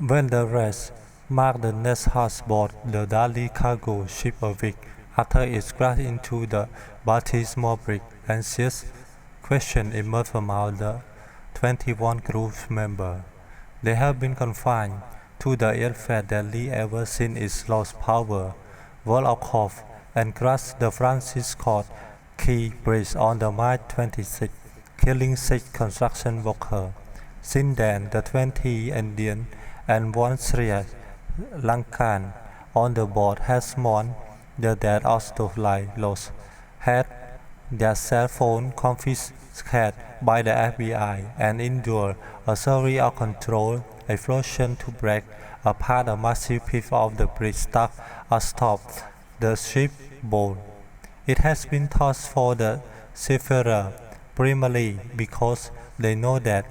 When the rest marked the Nestlehutt board the Dali cargo ship a week after it crashed into the Baltimore bridge, anxious questions emerged from among the 21 crew members. They have been confined to the aircraft Dali ever since it lost power, whirled off and crashed the Francis Scott Key Bridge on the March 26, killing 6 construction workers. Since then, the 20 Indian and 1 Sri Lankan on the board has mourned the death of those lost, had their cell phone confiscated by the FBI, and endured a series of controlled explosions to break apart a massive piece of the bridge stuck atop the ship's bow. It has been thought for the seafarer, primarily because they know that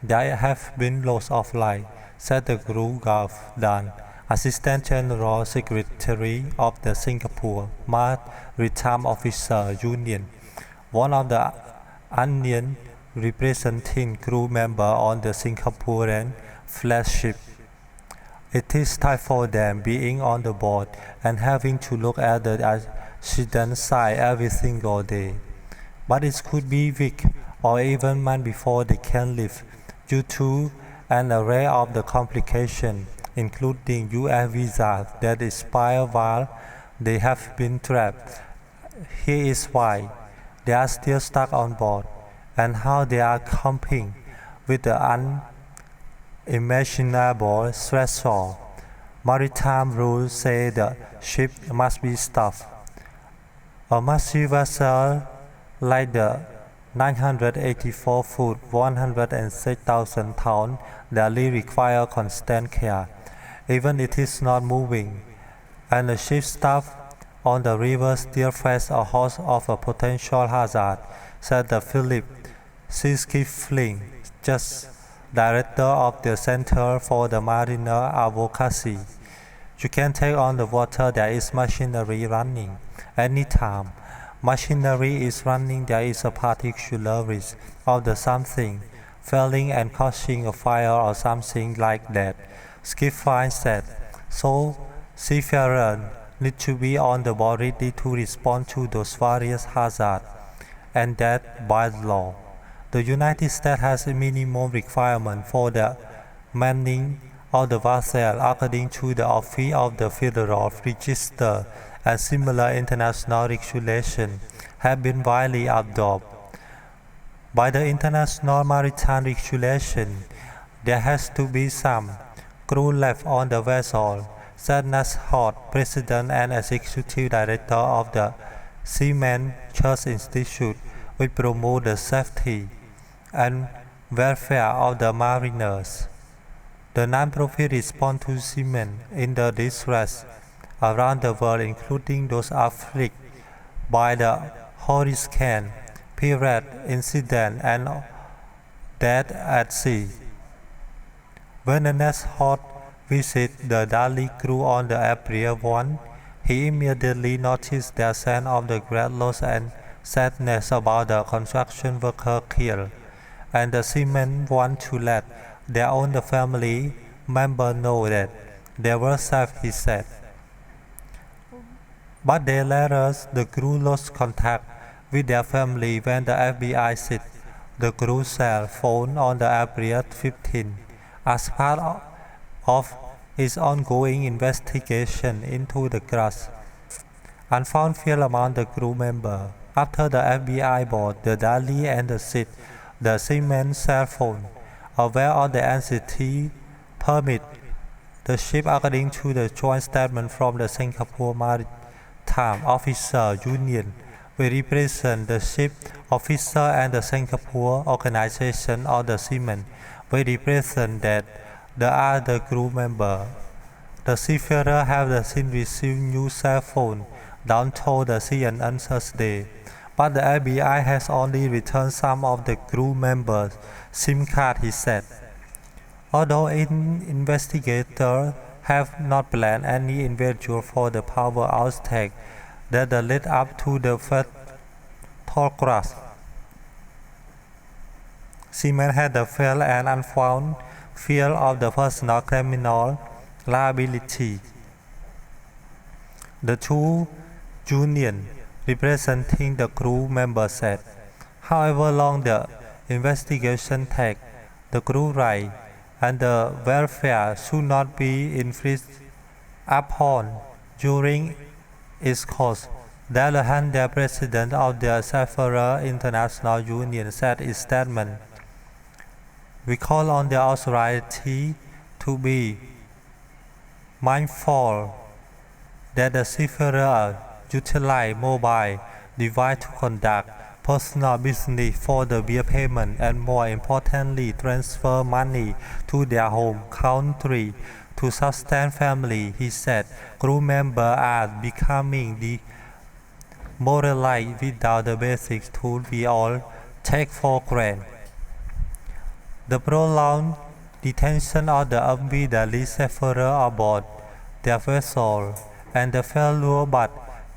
there have been loss of life, said the Guru Dan, Assistant General Secretary of the Singapore Maritime Officer Union, one of the Onion representing crew members on the Singaporean flagship. It is time for them being on the board and having to look at the accident site every single day. But it could be weeks or even months before they can leave, due to an array of the complications, including US visas that expire while they have been trapped. Here is why they are still stuck on board, and how they are coping with the unimaginable stressor. Maritime rules say the ship must be stopped. A massive vessel like the 984-foot, 106,000-ton Dali requires constant care, even if it is not moving, and the ship's staff on the river still face a host of a potential hazard, said the Philip Siskifling, just director of the Center for the Mariner Advocacy. You can take on the water, there is machinery running. Anytime machinery is running, there is a particular risk of the something failing and causing a fire or something like that, Skifline said. So seafarers need to be on the board ready to respond to those various hazards, and that by law. The United States has a minimum requirement for the manning of the vessel according to the Office of the Federal Register, and similar international regulations have been widely adopted. By the International Maritime Regulation, there has to be some crew left on the vessel, said Nestlehutt, President and Executive Director of the Seamen Church Institute, which promotes the safety and welfare of the mariners. The non-profit responds to seamen in the distress around the world, including those afflicted by the hurricane, pirate incident, and death at sea. When the Nestlehutt visited the Dali crew on the April 1, he immediately noticed their sense of the great loss and sadness about the construction worker killed, and the seamen want to let their own family members know that they were safe, he said. But they later, the crew lost contact with their family when the FBI seized the crew's cell phone on the April 15 as part of its ongoing investigation into the crash. Unfound fear among the crew members after the FBI bought the Dali and the seaman's cell phone, aware of the anxiety permit the ship according to the joint statement from the Singapore Maritime Officer Union. We represent the ship officer and the Singapore Organization of the Seamen. We represent that the other crew member. The seafarers have since received new cell phone, Down told the CNN Thursday. But the FBI has only returned some of the crew members' SIM card, he said. Although investigators have not planned any individual for the power outage that led up to the fatal crash. Seamen had failed and unfound fear of the personal criminal liability. The two unions representing the crew members said, however long the investigation takes, the crew rights and the welfare should not be infringed upon during its course. Nestlehutt, the president of the Seafarers International Union, said in a statement, "We call on the authority to be mindful that the seafarers utilize mobile devices to conduct personal business for the bill payment and, more importantly, transfer money to their home country to sustain family." He said, "Crew members are becoming demoralized without the basic tools we all take for granted." The prolonged detention of the MV Dali seafarers aboard their vessel and the failure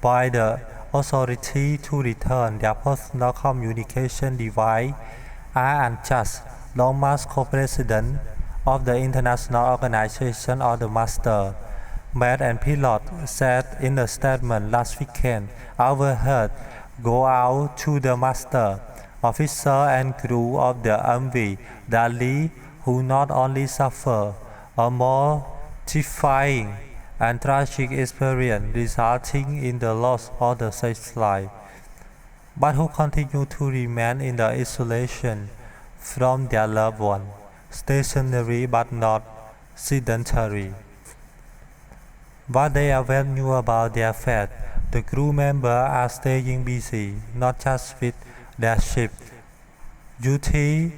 by the authority to return their personal communication device are unjust, Long March, co-president of the International Organization of the Master, Mate and Pilot, said in a statement last weekend. "Our heart go out to the master, officer and crew of the MV Dali who not only suffer a mortifying and tragic experience resulting in the loss of the safe life, but who continue to remain in the isolation from their loved one, stationary but not sedentary. But they are well knew about their fate. The crew members are staying busy, not just with their ship duty,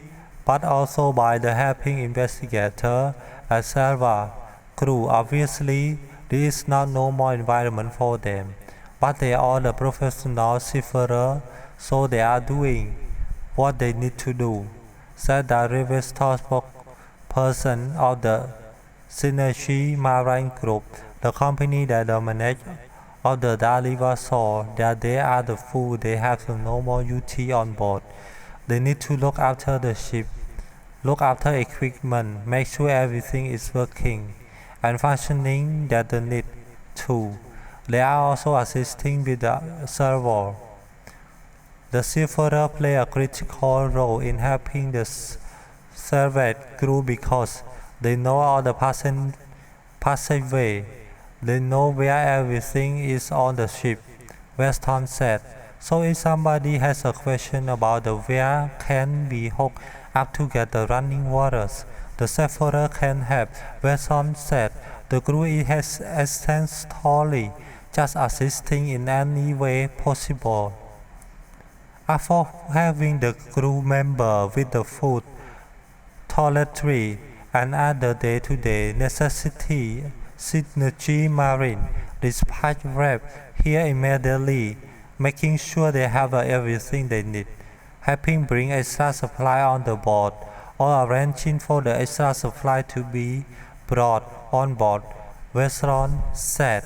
but also by the helping investigator and server crew. Obviously, this is not normal environment for them, but they are the professional seafarers, so they are doing what they need to do," said the River spokesperson of the Synergy Marine Group, the company that dominates of the Dali vessel. That they are the full, they have the normal duty on board. They need to look after the ship, look after equipment, make sure everything is working and functioning that they need to. They are also assisting with the server. The seafarers play a critical role in helping the survey crew because they know all the passageway. They know where everything is on the ship, Weston said. "So if somebody has a question about the where can we hook up to get the running waters, the seafarer can help," Weston said. "The crew is essentially just assisting in any way possible." After having the crew member with the food, toiletry, and other day-to-day necessities, Synergy Marine dispatch rep here immediately, making sure they have everything they need, helping bring extra supply on the board, or arranging for the extra supply to be brought on board, Weston said.